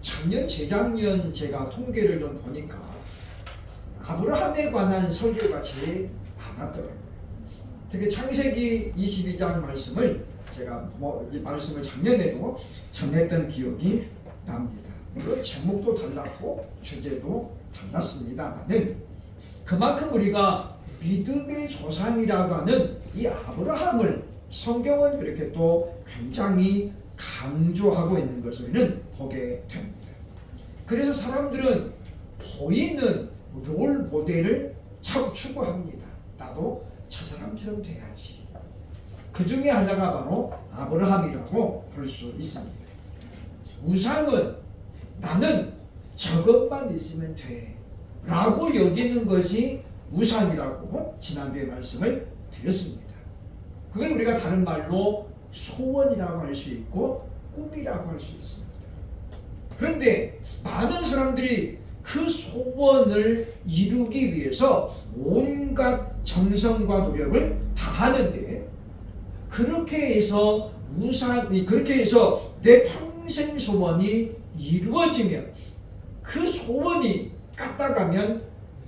작년, 재작년 제가 통계를 좀 보니까 아브라함에 관한 설교가 제일 많았더라고요. 특히 창세기 22장 말씀을 제가 말씀을 작년에도 전했던 기억이 납니다. 물론 제목도 달랐고 주제도 달랐습니다만은 그만큼 우리가 믿음의 조상이라고 하는 이 아브라함을 성경은 그렇게 또 굉장히 강조하고 있는 것을 우리는 보게 됩니다. 그래서 사람들은 보이는 롤 모델을 자꾸 추구합니다. 나도 저 사람처럼 돼야지. 그 중에 하나가 바로 아브라함이라고 볼 수 있습니다. 우상은 나는 저것만 있으면 돼 라고 여기는 것이 우상이라고 지난주에 말씀을 드렸습니다. 그건 우리가 다른 말로 소원이라고 할 수 있고 꿈이라고 할 수 있습니다. 그런데 많은 사람들이 그 소원을 이루기 위해서 온갖 정성과 노력을 다하는데 그렇게 해서 내 평생 소원이 이루어지면 그 소원이 까딱하면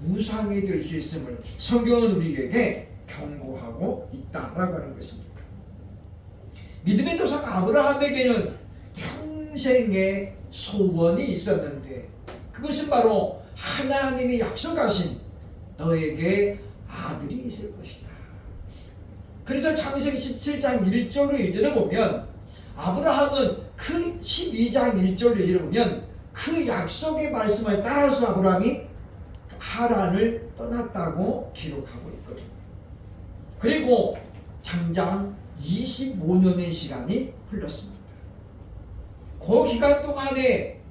우상이 될 수 있음을 성경은 우리에게 경고하고 있다라고 하는 것입니다. 믿음의 조상 아브라함에게는 평생의 소원이 있었는데 그것은 바로 하나님이 약속하신 너에게 아들이 있을 것이다. 그래서 창세기 17장 1절로 2절을 보면 아브라함은 그 12장 1절로 2절을 보면 그 약속의 말씀을 따라서 아브라함이 하란을 떠났다고 기록하고 있거든요. 그리고 장장 25년의 시간이 흘렀습니다. 그 기간 동안에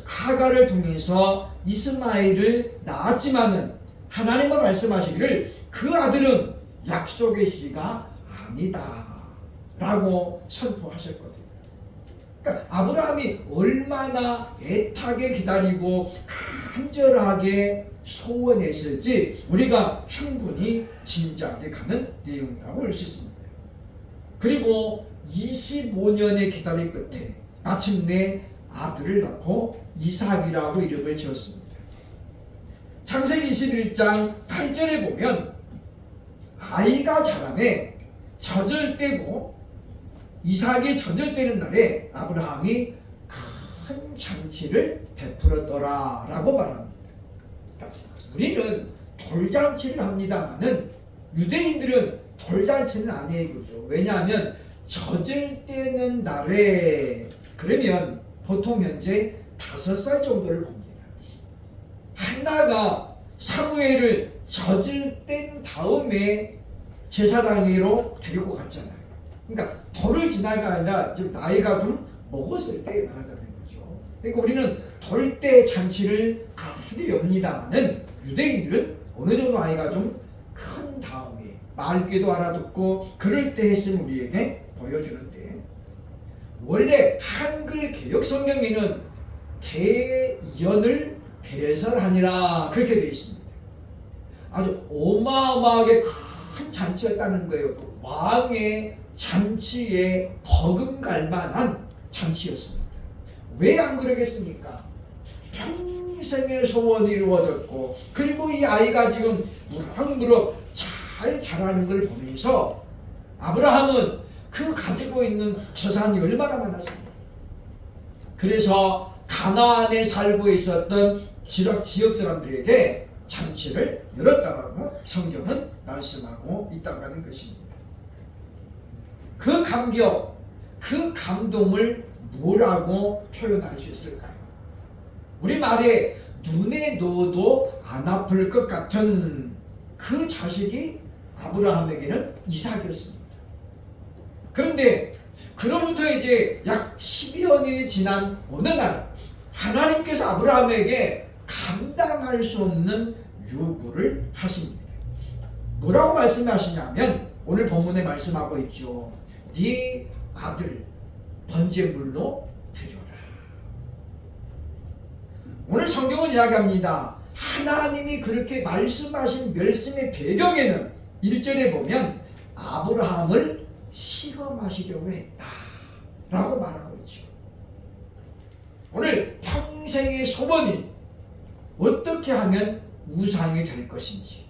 하갈을 통해서 이스마엘을 낳았지만은 하나님은 말씀하시기를 그 아들은 약속의 씨가 아니다 라고 선포하셨거든요. 그러니까 아브라함이 얼마나 애타게 기다리고 간절하게 소원했을지 우리가 충분히 짐작해 가는 내용이라고 할 수 있습니다. 그리고 25년의 기다림 끝에 마침내 아들을 낳고 이삭이라고 이름을 지었습니다. 창세기 21장 8절에 보면 아이가 자라매 젖을 떼고 이삭이 젖을 떼는 날에 아브라함이 큰 잔치를 베풀었더라 라고 말합니다. 그러니까 우리는 돌잔치를 합니다만은 유대인들은 돌잔치는 안 해요. 그죠? 왜냐하면 젖을 떼는 날에 그러면 보통 현재 5살 정도를 봅니다. 한나가 사무엘을 젖을 뗀 다음에 제사장으로 데리고 갔잖아요. 그러니까 돌을 지나가 아니라 좀 나이가 좀 먹었을 때 말하자는 거죠. 그러니까 우리는 돌 때 잔치를 많이 엽니다만은 유대인들은 어느 정도 아이가 좀 큰 다음에 말귀도 알아듣고 그럴 때 했으면 우리에게 보여주는데 원래 한글 개역 성경에는 대연을 배설하니라 그렇게 되어 있습니다. 아주 어마어마하게 큰 잔치였다는 거예요. 왕의 잔치에 버금갈 만한 잔치였습니다. 왜 안 그러겠습니까? 평생의 소원이 이루어졌고 그리고 이 아이가 지금 무럭무럭 잘 자라는 걸 보면서 아브라함은 그 가지고 있는 재산이 얼마나 많았습니까? 그래서 가나안에 살고 있었던 지역 사람들에게 잔치를 열었다라고 성경은 말씀하고 있다고 하는 것입니다. 그 감격, 그 감동을 뭐라고 표현할 수 있을까요? 우리말에 눈에 넣어도 안 아플 것 같은 그 자식이 아브라함에게는 이삭이었습니다. 그런데 그로부터 이제 약 10여 년이 지난 어느 날 하나님께서 아브라함에게 감당할 수 없는 요구를 하십니다. 뭐라고 말씀하시냐면 오늘 본문에 말씀하고 있죠. 네 아들 번제물로 드려라. 오늘 성경은 이야기합니다. 하나님이 그렇게 말씀하신 말씀의 배경에는 1절에 보면 아브라함을 시험하시려고 했다 라고 말하고 있죠. 오늘 평생의 소원이 어떻게 하면 우상이 될 것인지,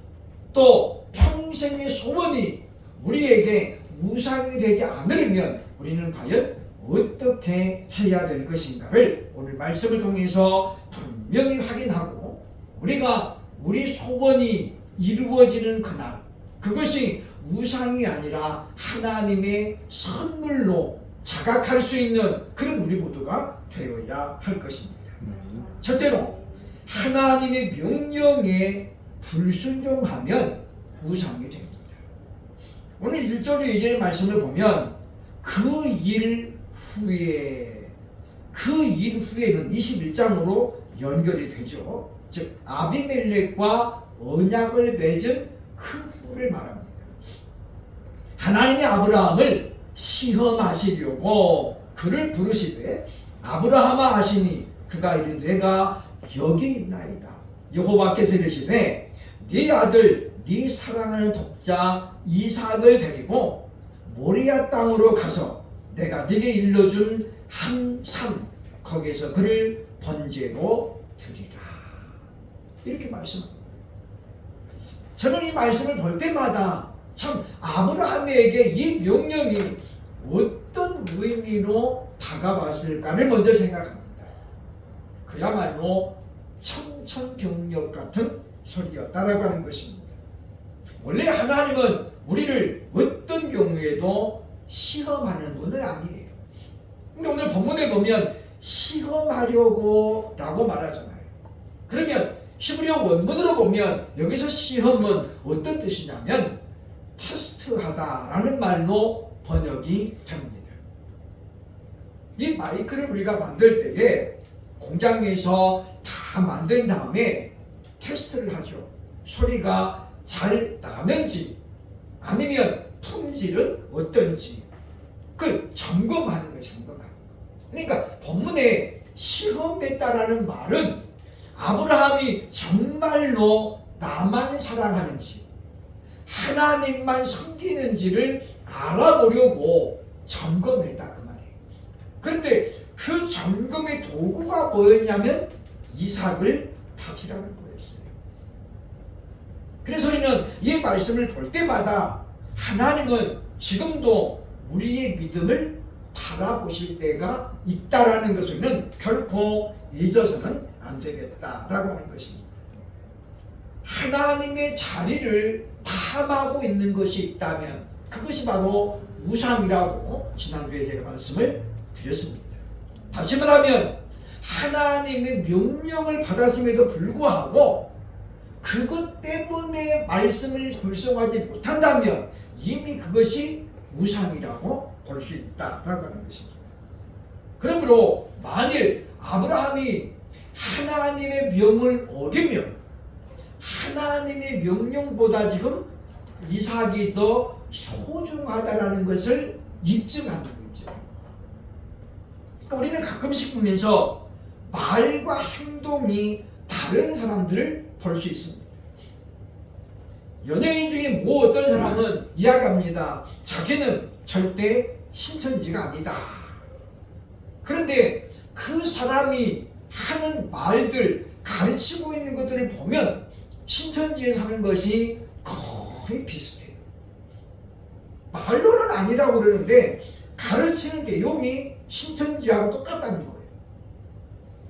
또 평생의 소원이 우리에게 우상이 되지 않으려면 우리는 과연 어떻게 해야 될 것인가를 오늘 말씀을 통해서 분명히 확인하고, 우리가 우리 소원이 이루어지는 그날, 그것이 우상이 아니라 하나님의 선물로 자각할 수 있는 그런 우리 모두가 되어야 할 것입니다. 첫째로, 하나님의 명령에 불순종하면 우상이 됩니다. 오늘 1절의 이제 말씀을 보면 그 일 후에는 21장으로 연결이 되죠. 즉 아비멜렉과 언약을 맺은 그 후를 말합니다. 하나님이 아브라함을 시험하시려고 그를 부르시되 아브라함아 하시니 그가 이르되 내가 여기 있나이다. 여호와께서 이르시되 네 아들 네 사랑하는 독자 이삭을 데리고 모리아 땅으로 가서 내가 네게 일러준 한 산 거기에서 그를 번제로 드리라. 이렇게 말씀합니다. 저는 이 말씀을 볼 때마다 참 아브라함에게 이 명령이 어떤 의미로 다가왔을까를 먼저 생각합니다. 그야말로 천천경력 같은 소리였다라고 하는 것입니다. 원래 하나님은 우리를 어떤 경우에도 시험하는 분은 아니에요. 근데 오늘 본문에 보면 시험하려고 라고 말하잖아요. 그러면 히브리어 원문으로 보면 여기서 시험은 어떤 뜻이냐면 테스트하다라는 말로 번역이 됩니다. 이 마이크를 우리가 만들 때에 공장에서 다 만든 다음에 테스트를 하죠. 소리가 잘 나는지 아니면 품질은 어떤지 그 점검하는 거예요. 점검하는 거. 그러니까 본문에 시험했다라는 말은 아브라함이 정말로 나만 사랑하는지 하나님만 섬기는지를 알아보려고 점검했다 그 말이에요. 그런데 그 점검의 도구가 뭐였냐면 이삭을 바치라는 거였어요. 그래서 우리는 이 말씀을 볼 때마다 하나님은 지금도 우리의 믿음을 바라보실 때가 있다라는 것은 결코 잊어서는 안 되겠다라고 하는 것입니다. 하나님의 자리를 탐하고 있는 것이 있다면 그것이 바로 우상이라고 지난주에 제가 말씀을 드렸습니다. 다시 말하면 하나님의 명령을 받았음에도 불구하고 그것 때문에 말씀을 불성하지 못한다면 이미 그것이 우상이라고 볼 수 있다라고 하는 것입니다. 그러므로 만일 아브라함이 하나님의 명을 어기면 하나님의 명령보다 지금 이삭이 더 소중하다라는 것을 입증하는 거죠. 그러니까 우리는 가끔씩 보면서 말과 행동이 다른 사람들을 볼 수 있습니다. 연예인 중에 뭐 어떤 사람은 이야기합니다. 자기는 절대 신천지가 아니다. 그런데 그 사람이 하는 말들, 가르치고 있는 것들을 보면 신천지에 사는 것이 거의 비슷해요. 말로는 아니라고 그러는데 가르치는 내용이 신천지하고 똑같다는 거예요.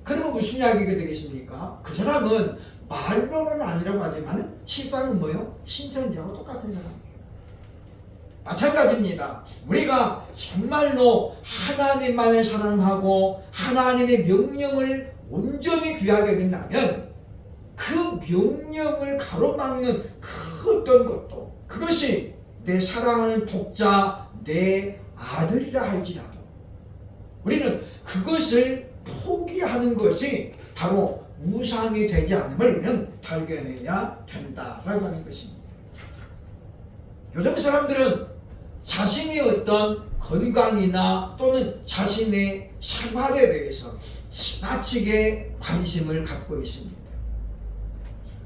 그러면 무슨 이야기가 되겠습니까? 그 사람은 말로는 아니라고 하지만 실상은 뭐예요? 신천지하고 똑같은 사람이에요. 마찬가지입니다. 우리가 정말로 하나님만을 사랑하고 하나님의 명령을 온전히 귀하게 여긴다면 그 명령을 가로막는 그 어떤 것도 그것이 내 사랑하는 독자, 내 아들이라 할지라도 우리는 그것을 포기하는 것이 바로 우상이 되지 않음을 우리는 발견해야 된다라고 하는 것입니다. 요즘 사람들은 자신의 어떤 건강이나 또는 자신의 생활에 대해서 지나치게 관심을 갖고 있습니다.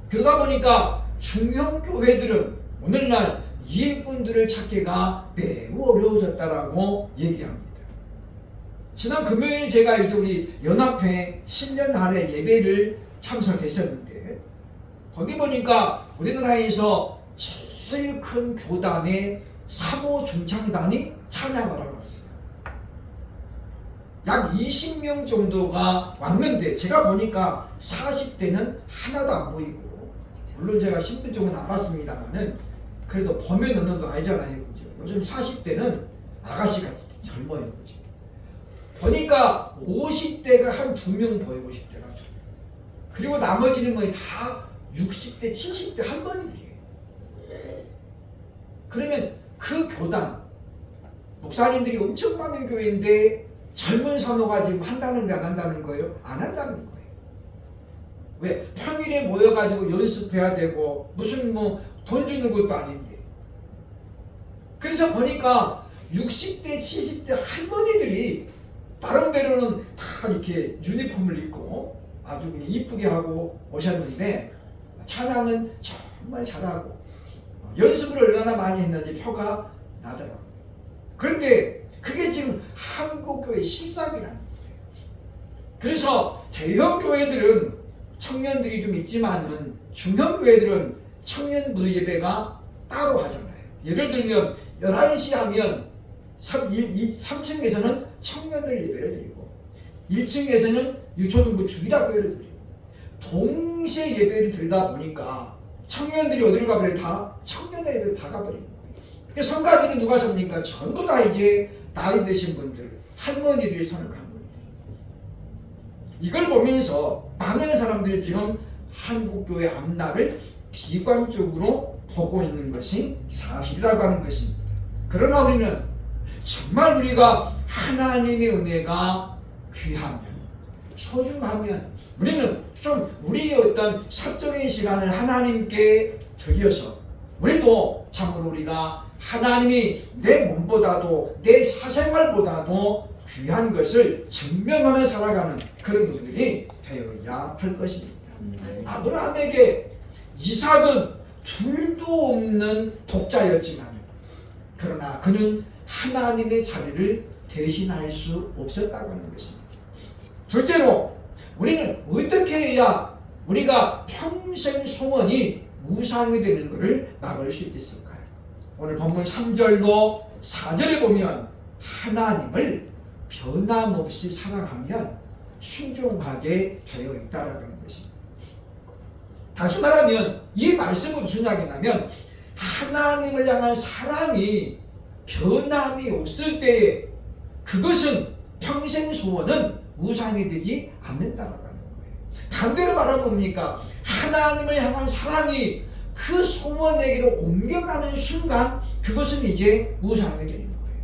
그러다 보니까 중형 교회들은 오늘날 일꾼들을 찾기가 매우 어려워졌다라고 얘기합니다. 지난 금요일 제가 이제 우리 연합회 10년 아래 예배를 참석했었는데 거기 보니까 우리나라에서 제일 큰 교단의 3호 중창단이 찬양을 하러 왔어요. 약 20명 정도가 왔는데 제가 보니까 40대는 하나도 안 보이고, 물론 제가 신분증은 안 봤습니다만은 그래도 보면 어느 정도 알잖아요. 그죠? 요즘 40대는 아가씨같이 젊어요. 그죠? 보니까 50대가 한 2명 보이고 10대가 2명. 그리고 나머지는 뭐 다 60대, 70대 할머니들이에요. 그러면 그 교단, 목사님들이 엄청 많은 교회인데 젊은 사모가 지금 한다는 게 안 한다는 거예요? 안 한다는 거예요. 왜? 평일에 모여가지고 연습해야 되고 무슨 뭐 돈 주는 것도 아닌데. 그래서 보니까 60대, 70대 할머니들이 나름대로는 다 이렇게 유니폼을 입고 아주 그냥 이쁘게 하고 오셨는데 찬양은 정말 잘하고 연습을 얼마나 많이 했는지 표가 나더라고요. 그런데 그게 지금 한국교회 실상이라는 거예요. 그래서 대형 교회들은 청년들이 좀 있지만은 중형 교회들은 청년 무료 예배가 따로 하잖아요. 예를 들면 11시 하면 3층에서는 청년들 예배를 드리고 1층에서는 유초등부 주일학교를 드리고 동시에 예배를 드리다 보니까 청년들이 어디로 가버려요? 다 청년의 예배를 다 가버리는 거예요. 성가들이 누가 섭니까? 전부 다 이제 나이 드신 분들, 할머니들이 서는 할머니들. 이걸 보면서 많은 사람들이 지금 한국교회 앞날을 비관적으로 보고 있는 것이 사실이라고 하는 것입니다. 그러나 우리는 정말 우리가 하나님의 은혜가 귀하면, 소중하면 우리는 좀 우리의 어떤 사적인 시간을 하나님께 드려서 우리도 참으로 우리가 하나님이 내 몸보다도 내 사생활보다도 귀한 것을 증명하며 살아가는 그런 분들이 되어야 할 것입니다. 아브라함에게 이삭은 둘도 없는 독자였지만 그러나 그는 하나님의 자리를 대신할 수 없었다고 하는 것입니다. 둘째로 우리는 어떻게 해야 우리가 평생 소원이 무상이 되는 것을 막을 수 있겠을까요? 오늘 본문 3절로 4절에 보면 하나님을 변함없이 사랑하면 순종하게 되어 있다라고 하는 것입니다. 다시 말하면 이 말씀은 무슨 이야기냐면 하나님을 향한 사랑이 변함이 없을 때에 그것은 평생 소원은 무상이 되지 않는다라고 하는 거예요. 반대로 말하면 뭡니까? 하나님을 향한 사랑이 그 소원에게로 옮겨가는 순간 그것은 이제 무상이 되는 거예요.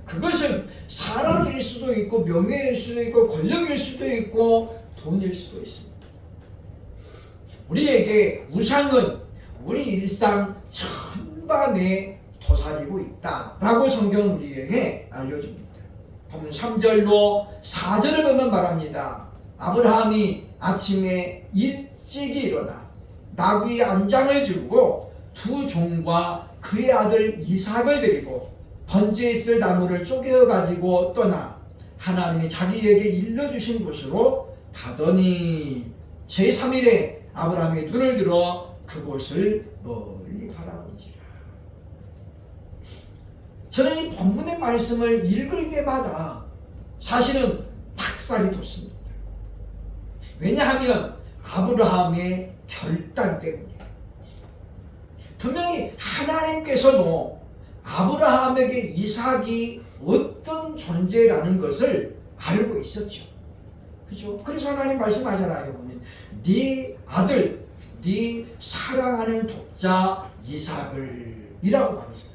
그것은 사람일 수도 있고 명예일 수도 있고 권력일 수도 있고 돈일 수도 있습니다. 우리에게 우상은 우리 일상 전반에 도사리고 있다라고 성경은 우리에게 알려줍니다. 보면 3절로 4절을 보면 말합니다. 아브라함이 아침에 일찍이 일어나 나귀의 안장을 들고 두 종과 그의 아들 이삭을 데리고 번제에 쓸 나무를 쪼개어 가지고 떠나 하나님이 자기에게 일러주신 곳으로 가더니 제3일에 아브라함이 눈을 들어 그곳을 멀리 바라보지라. 저는 이 본문의 말씀을 읽을 때마다 사실은 닭살이 돋습니다. 왜냐하면 아브라함의 결단 때문이에요. 분명히 하나님께서도 아브라함에게 이삭이 어떤 존재라는 것을 알고 있었죠. 그죠? 그래서 하나님 말씀하잖아요. 보면 네 아들, 네 사랑하는 독자 이삭을 이라고 말하잖아요.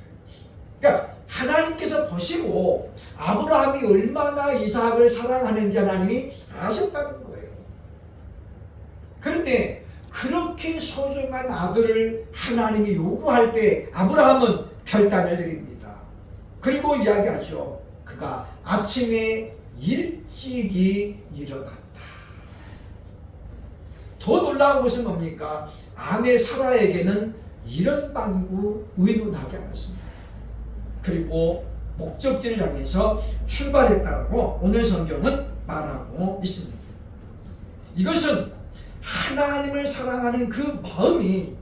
그러니까 하나님께서 보시고 아브라함이 얼마나 이삭을 사랑하는지 하나님이 아셨다는 거예요. 그런데 그렇게 소중한 아들을 하나님이 요구할 때 아브라함은 결단을 내립니다. 그리고 이야기하죠. 그가 아침에 일찍이 일어났다. 더 놀라운 것은 뭡니까? 아내 사라에게는 이런 방구 의논하지 않았습니다. 그리고 목적지를 향해서 출발했다라고 오늘 성경은 말하고 있습니다. 이것은 하나님을 사랑하는 그 마음이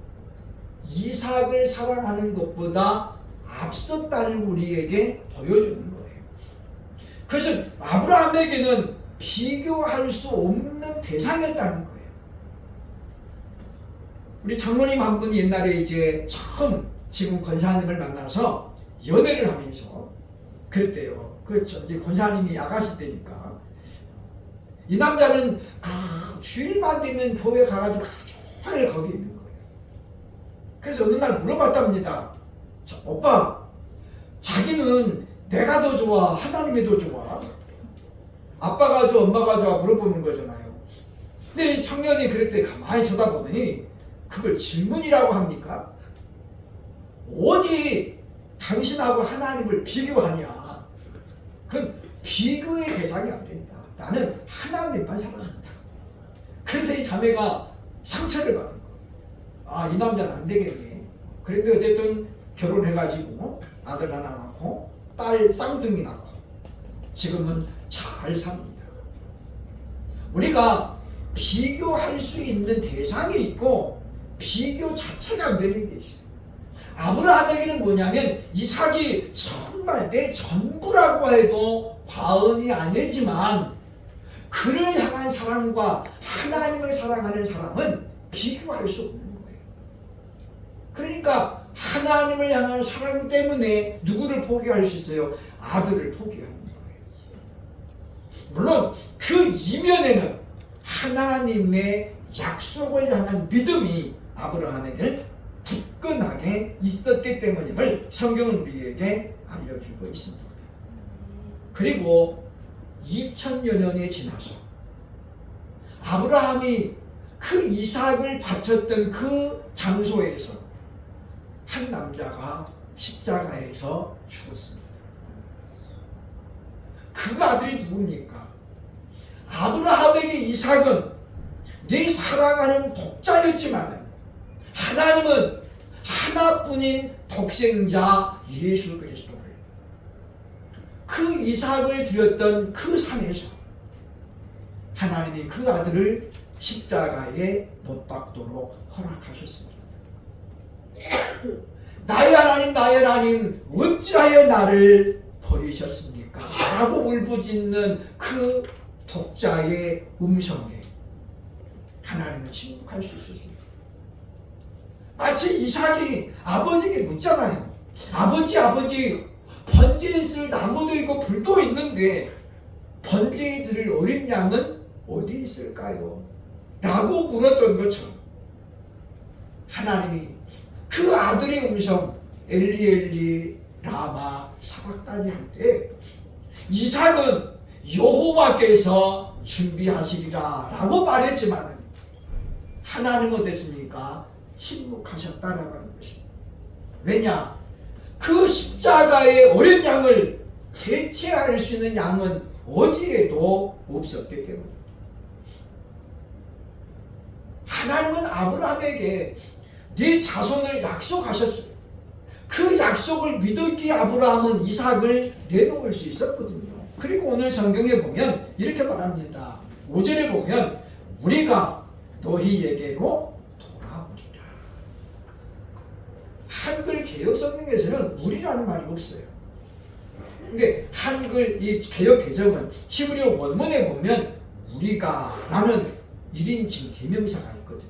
이삭을 사랑하는 것보다 앞섰다는 우리에게 보여주는 거예요. 그것은 아브라함에게는 비교할 수 없는 대상이었다는 거예요. 우리 장로님 한 분이 옛날에 이제 처음 지금 권사님을 만나서 연애를 하면서 그랬대요. 그렇죠. 이제 권사님이 야가시 때니까 이 남자는 주일만 되면 교회 가가지고 종일 거기 있는 거예요. 그래서 어느 날 물어봤답니다. 오빠, 자기는 내가 더 좋아, 하나님이 더 좋아? 아빠가 좋아, 엄마가 좋아? 물어보는 거잖아요. 근데 이 청년이 그랬더니 가만히 쳐다보더니 그걸 질문이라고 합니까? 어디 당신하고 하나님을 비교하냐? 그건 비교의 대상이 안 된다. 나는 하나님만 사랑한다. 그래서 이 자매가 상처를 받은 거예요. 이 남자는 안 되겠네. 그런데 어쨌든 결혼해가지고 아들 하나 낳고 딸 쌍둥이 낳고 지금은 잘 삽니다. 우리가 비교할 수 있는 대상이 있고 비교 자체가 안 되는 게 있어요. 아브라함에게는 뭐냐면 이삭이 정말 내 전부라고 해도 과언이 아니지만 그를 향한 사랑과 하나님을 사랑하는 사람은 비교할 수 없는 거예요. 그러니까 하나님을 향한 사랑 때문에 누구를 포기할 수 있어요? 아들을 포기하는 거예요. 물론 그 이면에는 하나님의 약속을 향한 믿음이 아브라함에게는 굳건하게 있었기 때문임을 성경은 우리에게 알려주고 있습니다. 그리고 2000여 년이 지나서 아브라함이 그 이삭을 바쳤던 그 장소에서 한 남자가 십자가에서 죽었습니다. 그 아들이 누굽니까? 아브라함에게 이삭은 네 사랑하는 독자였지만 하나님은 하나뿐인 독생자 예수 그리스도를 그 이삭을 드렸던 그 산에서 하나님이 그 아들을 십자가에 못 박도록 허락하셨습니다. 나의 하나님 나의 하나님 어찌하여 나를 버리셨습니까? 라고 울부짖는 그 독자의 음성에 하나님은 침묵할 수 있었습니다. 마치 이삭이 아버지에게 묻잖아요. 아버지 번제에 쓸 나무도 있고 불도 있는데 번제에 드릴 어린 양은 어디 있을까요? 라고 물었던 것처럼 하나님이 그 아들의 음성 엘리 엘리 라마 사박다니 할 때 이삭은 여호와께서 준비하시리라 라고 말했지만 하나님은 어땠습니까? 침묵하셨다라고 하는 것입니다. 왜냐? 그 십자가의 어린 양을 대체할 수 있는 양은 어디에도 없었기 때문입니다. 하나님은 아브라함에게 네 자손을 약속하셨어요. 그 약속을 믿었기에 아브라함은 이삭을 내놓을 수 있었거든요. 그리고 오늘 성경에 보면 이렇게 말합니다. 5절에 보면 우리가 너희에게로 돌아오리라. 한글 개역 성경에서는 우리라는 말이 없어요. 근데 한글 이 개역 개정은 히브리어 원문에 보면 우리가라는 1인칭 대명사가 있거든요.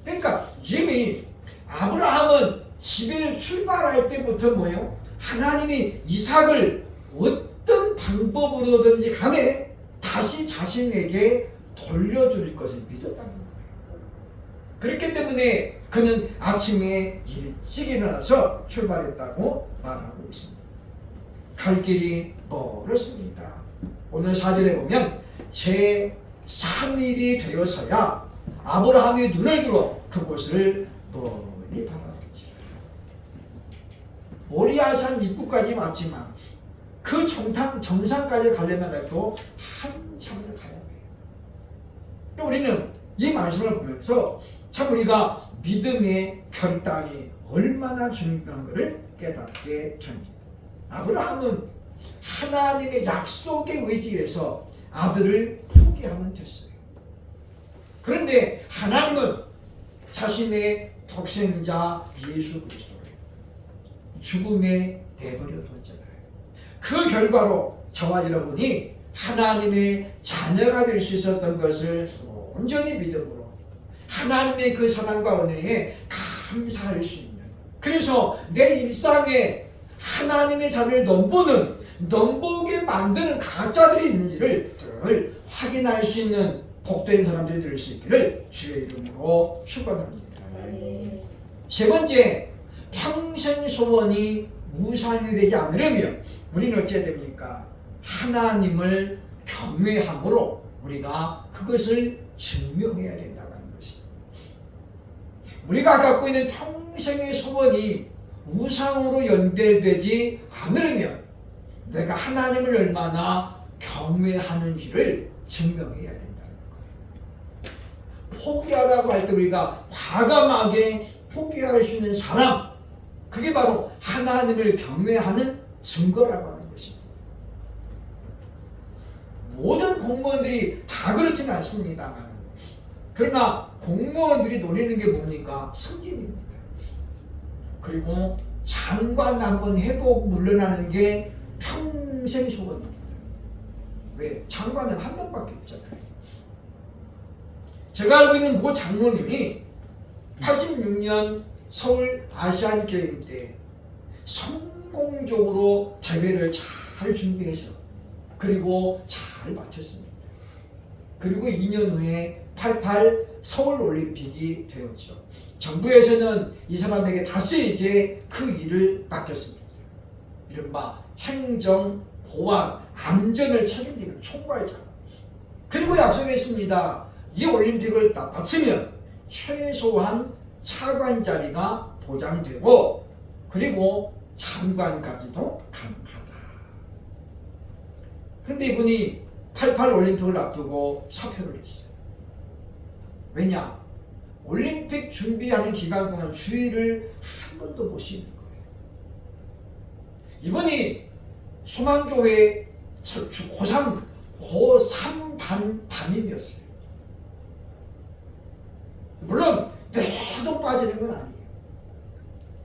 그러니까 이미 아브라함은 집에 출발할 때부터 뭐예요? 하나님이 이삭을 어떤 방법으로든지 간에 다시 자신에게 돌려줄 것을 믿었다는 거예요. 그렇기 때문에 그는 아침에 일찍 일어나서 출발했다고 말하고 있습니다. 갈 길이 멀었습니다. 오늘 4절에 보면 제3일이 되어서야 아브라함이 눈을 들어 그곳을 멀리 바라봤지. 모리아산 입구까지 왔지만 그 정상까지 가려면 해도 한참을 가야 해요. 또 우리는 이 말씀을 보면서 참 우리가 믿음의 결단이 얼마나 중요한 것을 깨닫게 됩니다. 아브라함은 하나님의 약속에 의지해서 아들을 포기하면 됐어요. 그런데 하나님은 자신의 독생자 예수 그리스도를 죽음에 내버려 뒀잖아요. 그 결과로 저와 여러분이 하나님의 자녀가 될 수 있었던 것을 온전히 믿음으로 하나님의 그 사랑과 은혜에 감사할 수 있는, 그래서 내 일상에 하나님의 자를 넘보게 만드는 가짜들이 있는지를 늘 확인할 수 있는 복된 사람들이 될 수 있기를 주의 이름으로 축원합니다. 세 번째, 평생 소원이 무산이 되지 않으려면 우리는 어찌해야 됩니까? 하나님을 경외함으로 우리가 그것을 증명해야 된다는 것입니다. 우리가 갖고 있는 평생의 소원이 우상으로 연결되지 않으려면 내가 하나님을 얼마나 경외하는지를 증명해야 된다는 거예요. 포기하라고 할 때 우리가 과감하게 포기할 수 있는 사람, 그게 바로 하나님을 경외하는 증거라고 하는 것입니다. 모든 공무원들이 다 그렇지는 않습니다만, 그러나 공무원들이 노리는 게 뭡니까? 승진입니다. 그리고 장관 한번 해보고 물러나는 게 평생 소원입니다. 왜? 장관은 한 명밖에 없잖아요. 제가 알고 있는 모 장로님이 86년 서울 아시안 게임 때 성공적으로 대회를 잘 준비해서 그리고 잘 마쳤습니다. 그리고 2년 후에 88 서울 올림픽이 되었죠. 정부에서는 이 사람에게 다시 이제 그 일을 맡겼습니다. 이른바 행정, 보안, 안전을 책임지는 총괄자. 그리고 약속했습니다. 이 올림픽을 딱 마치면 최소한 차관 자리가 보장되고 그리고 장관까지도 가능하다. 그런데 이분이 88 올림픽을 앞두고 사표를 했어요. 왜냐? 올림픽 준비하는 기간 동안 주의를 한 번도 못 쉬는 거예요. 이분이 소망교회 고3 담임이었어요. 물론 내도 빠지는 건 아니에요.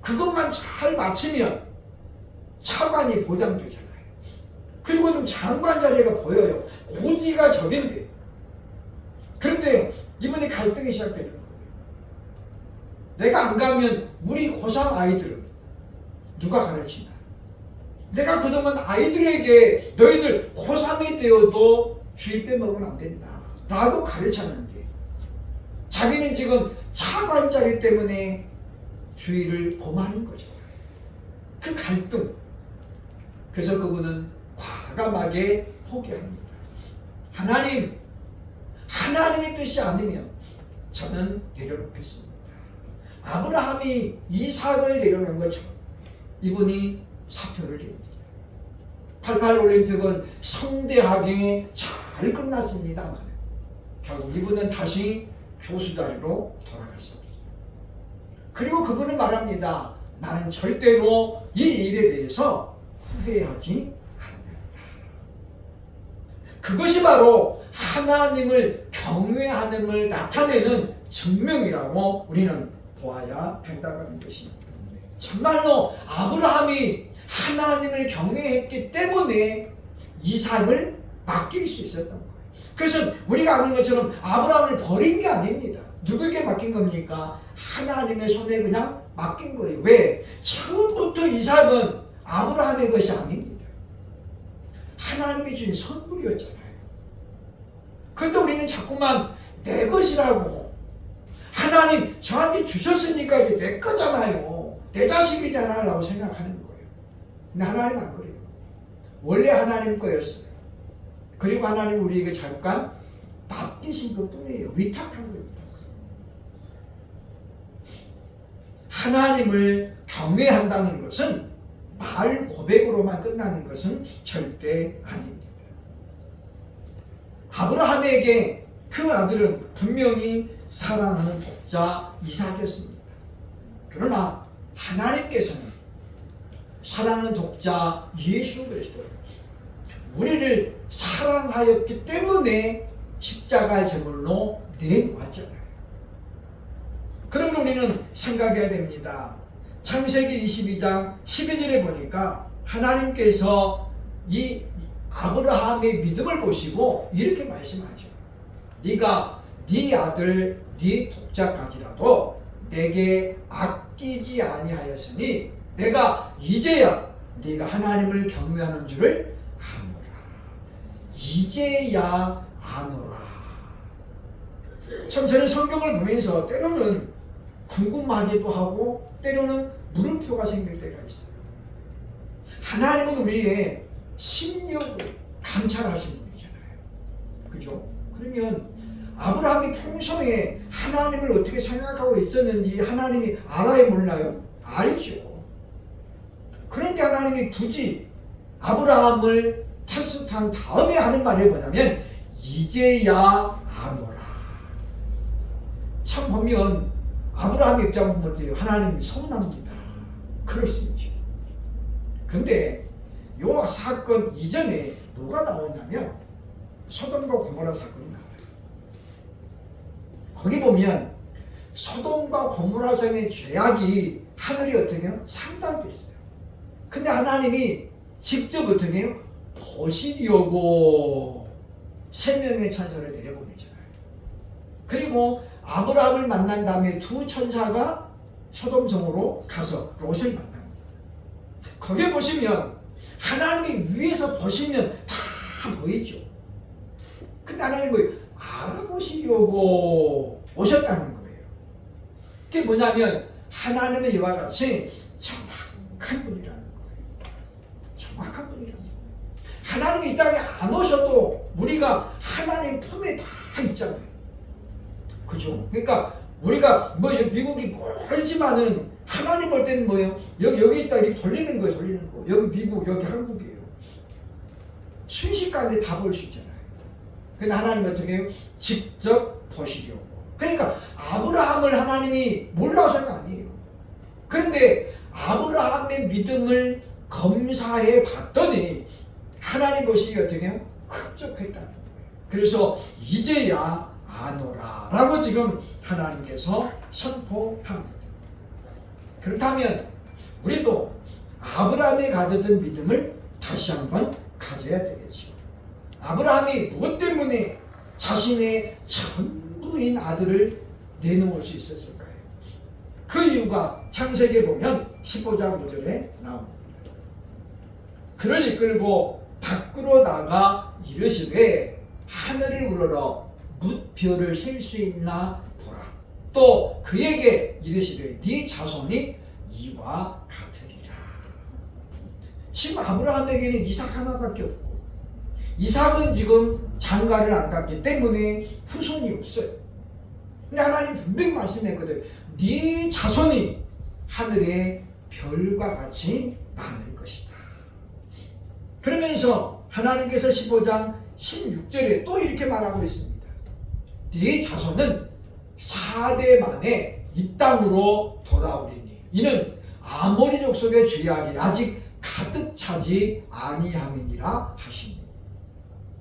그것만 잘 마치면 차관이 보장되잖아요. 그리고 좀 장관 자리가 보여요. 고지가 적인데. 그런데 이번에 갈등이 시작되는 거예요. 내가 안 가면 우리 고3 아이들은 누가 가르치나? 내가 그동안 아이들에게 너희들 고3이 되어도 주의 빼먹으면 안 된다 라고 가르쳤는데 자기는 지금 차관 자리 때문에 주의를 범하는 거죠. 그 갈등. 그래서 그분은 과감하게 포기합니다. 하나님의 뜻이 아니면 저는 내려놓겠습니다. 아브라함이 이삭을 내려놓은 것처럼 이분이 사표를 냅니다. 88 올림픽은 성대하게 잘 끝났습니다만 결국 이분은 다시 교수 자리로 돌아갔습니다. 그리고 그분은 말합니다. 나는 절대로 이 일에 대해서 후회하지 않는다. 그것이 바로 하나님을 경외하는을 나타내는 증명이라고 우리는 보아야 된다고 하는 것입니다. 정말로 아브라함이 하나님을 경외했기 때문에 이삭을 맡길 수 있었던 거예요. 그것은 우리가 아는 것처럼 아브라함을 버린 게 아닙니다. 누구에게 맡긴 겁니까? 하나님의 손에 그냥 맡긴 거예요. 왜? 처음부터 이삭은 아브라함의 것이 아닙니다. 하나님이 주신 선물이었잖아요. 그런데 우리는 자꾸만 내 것이라고, 하나님 저한테 주셨으니까 이제 내 거잖아요, 내 자식이잖아 라고 생각하는 거예요. 근데 하나님 안 그래요. 원래 하나님 거였어요. 그리고 하나님 우리에게 잠깐 맡기신 것 뿐이에요. 위탁한 겁니다. 하나님을 경외한다는 것은 말 고백으로만 끝나는 것은 절대 아닙니다. 아브라함에게 그 아들은 분명히 사랑하는 독자 이삭이었습니다. 그러나 하나님께서는 사랑하는 독자 예수 그리스도 우리를 사랑하였기 때문에 십자가의 제물로 내놓았잖아요. 그러면 우리는 생각해야 됩니다. 창세기 22장 12절에 보니까 하나님께서 이 아브라함의 믿음을 보시고 이렇게 말씀하죠. 네가 네 아들 네 독자까지라도 내게 아끼지 아니하였으니 내가 이제야 네가 하나님을 경외하는 줄을 아노라. 이제야 아노라. 참 저는 성경을 보면서 때로는 궁금하기도 하고 때로는 물음표가 생길 때가 있어요. 하나님은 우리의 심령을 감찰하신 분이잖아요. 그죠? 그러면 아브라함이 평소에 하나님을 어떻게 생각하고 있었는지 하나님이 알아요, 몰라요? 알죠. 그런데 하나님이 굳이 아브라함을 테스트한 다음에 하는 말이 뭐냐면 이제야 아노라. 참 보면 아브라함의 입장 보면 어때요? 하나님이 서운합니다. 그럴 수 있죠. 근데 요 사건 이전에 뭐가 나오냐면 소돔과 고모라 사건이 나와요. 거기 보면 소돔과 고모라 성의 죄악이 하늘이 어떻게 해요? 상달됐어요. 근데 하나님이 직접 어떻게 해요? 보시려고 3명의 천사를 내려보내잖아요. 그리고 아브라함을 만난 다음에 2 천사가 소돔성으로 가서 롯을 만납니다. 거기에 보시면 하나님이 위에서 보시면 다 보이죠. 근데 하나님이 알아보시려고 오셨다는 거예요. 그게 뭐냐면 하나님은 이와 같이 정확한 분이라는 거예요. 정확한 분이라는 거예요. 하나님이 이 땅에 안 오셔도 우리가 하나님 품에 다 있잖아요. 그죠? 그러니까 우리가 뭐 미국이 멀지만은 하나님 볼 때는 뭐예요? 여기 있다 이렇게 돌리는 거예요, 돌리는 거. 여기 미국, 여기 한국이에요. 순식간에 다 볼 수 있잖아요. 근데 하나님 어떻게 해요? 직접 보시려고. 그러니까 아브라함을 하나님이 몰라서가 아니에요. 그런데 아브라함의 믿음을 검사해 봤더니 하나님 보시기 어떻게 해요? 흡족했다는 거예요. 그래서 이제야 아노라 라고 지금 하나님께서 선포합니다. 그렇다면 우리도 아브라함이 가졌던 믿음을 다시 한번 가져야 되겠죠. 아브라함이 무엇 때문에 자신의 전부인 아들을 내놓을 수 있었을까요? 그 이유가 창세기에 보면 15장 5절에 나옵니다. 그를 이끌고 밖으로 나가 이르시되 하늘을 우러러 뭇별을 셀 수 있나 보라. 또 그에게 이르시되 네 자손이 이와 같으리라. 지금 아브라함에게는 이삭 하나밖에 없고 이삭은 지금 장가를 안 갔기 때문에 후손이 없어요. 근데 하나님 분명히 말씀했거든. 네 자손이 하늘의 별과 같이 많을 것이다. 그러면서 하나님께서 15장 16절에 또 이렇게 말하고 있습니다. 네 자손은 4대 만에 이 땅으로 돌아오리니 이는 아모리 족속의 죄악이 아직 가득 차지 아니함이니라 하시니.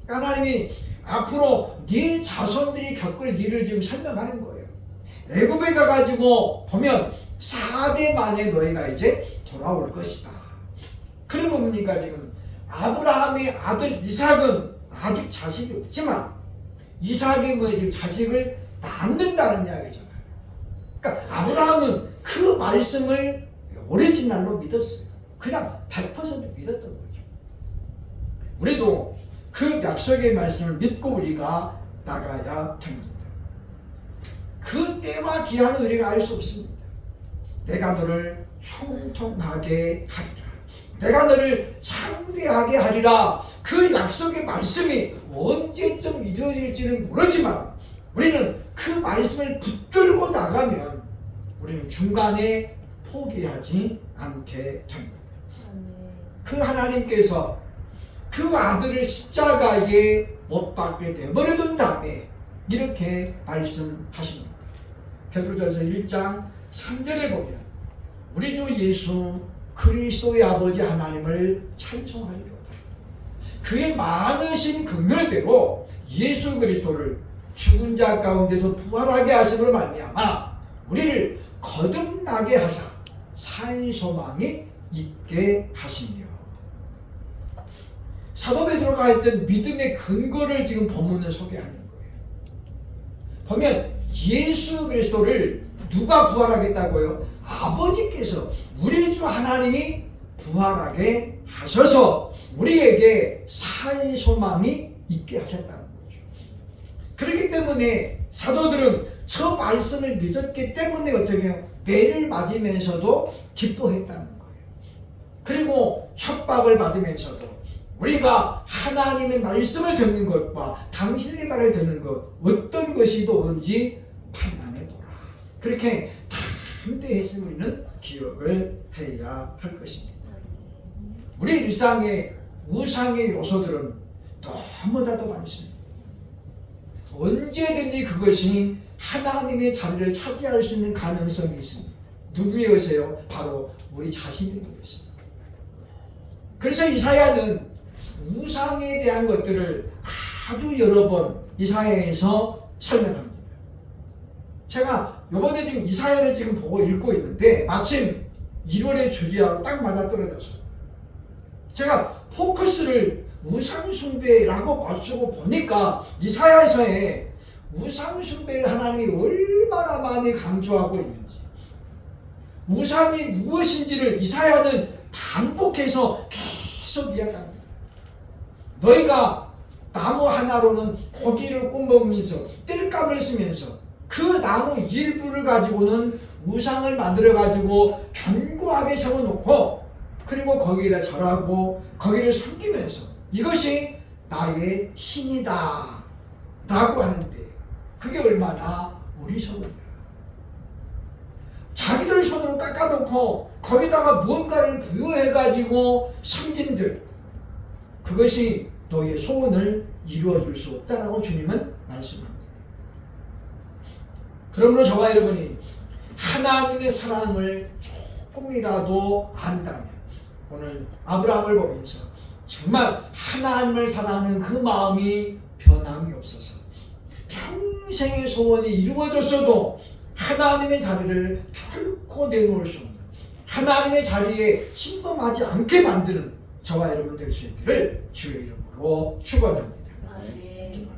하나님이 앞으로 네 자손들이 겪을 일을 지금 설명하는 거예요. 애굽에 가가지고 보면 4대 만에 너희가 이제 돌아올 것이다. 그리고 뭡니까 지금 아브라함의 아들 이삭은 아직 자식이 없지만 이삭이 뭐 지금 자식을 낳는다는 이야기잖아요. 그러니까 아브라함은 그 말씀을 오리지널로 믿었어요. 그냥 100% 믿었던 거죠. 우리도 그 약속의 말씀을 믿고 우리가 나가야 됩니다. 그 때와 기한은 우리가 알 수 없습니다. 내가 너를 형통하게 하리라. 내가 너를 창대하게 하리라. 그 약속의 말씀이 언제쯤 이루어질지는 모르지만 우리는 그 말씀을 붙들고 나가면 우리는 중간에 포기하지 않게 됩니다. 그 하나님께서 그 아들을 십자가에 못 박게 내버려둔 다음에 이렇게 말씀하십니다. 베드로전서 1장 3절에 보면 우리 주 예수 그리스도의 아버지 하나님을 찬송하리로다. 그의 많으신 긍휼대로 예수 그리스도를 죽은 자 가운데서 부활하게 하심으로 말미암아 우리를 거듭나게 하사 산 소망이 있게 하시며. 사도 베드로가 했던 믿음의 근거를 지금 본문은 소개하는 거예요. 보면 예수 그리스도를 누가 부활하겠다고요? 아버지께서, 우리 주 하나님이 부활하게 하셔서 우리에게 살 소망이 있게 하셨다는 거죠. 그렇기 때문에 사도들은 저 말씀을 믿었기 때문에 어떻게 해요? 매를 맞으면서도 기뻐했다는 거예요. 그리고 협박을 받으면서도 우리가 하나님의 말씀을 듣는 것과 당신의 말을 듣는 것 어떤 것이 더 옳은지 판단해보라. 그렇게 담대했음을 우리는 기억을 해야 할 것입니다. 우리 일상의 우상의 요소들은 너무나도 많습니다. 언제든지 그것이 하나님의 자리를 차지할 수 있는 가능성이 있습니다. 누구의 것이에요? 바로 우리 자신의 것입니다. 그래서 이사야는 우상에 대한 것들을 아주 여러 번 이사야에서 설명합니다. 제가 이번에 지금 이사야를 지금 보고 읽고 있는데 마침 1월의 주기하고 딱 맞아떨어져서 제가 포커스를 우상숭배라고 맞추고 보니까 이사야서에 우상숭배를 하나님이 얼마나 많이 강조하고 있는지, 우상이 무엇인지를 이사야는 반복해서 계속 이야기합니다. 너희가 나무 하나로는 고기를 구워먹으면서 땔감을 쓰면서 그 나무 일부를 가지고는 우상을 만들어가지고 견고하게 세워놓고 그리고 거기에다 절하고 거기를 섬기면서 이것이 나의 신이다 라고 하는데 그게 얼마나 어리석은가. 자기들 손으로 깎아놓고 거기다가 무언가를 부여해가지고 섬긴들, 그것이 너의 소원을 이루어줄 수 없다라고 주님은 말씀합니다. 그러므로 저와 여러분이 하나님의 사랑을 조금이라도 안다면 오늘 아브라함을 보면서 정말 하나님을 사랑하는 그 마음이 변함이 없어서 평생의 소원이 이루어졌어도 하나님의 자리를 결코 내놓을 수 없는, 하나님의 자리에 침범하지 않게 만드는 저와 여러분 될 수 있기를 주의 이름으로 축원합니다. 아멘.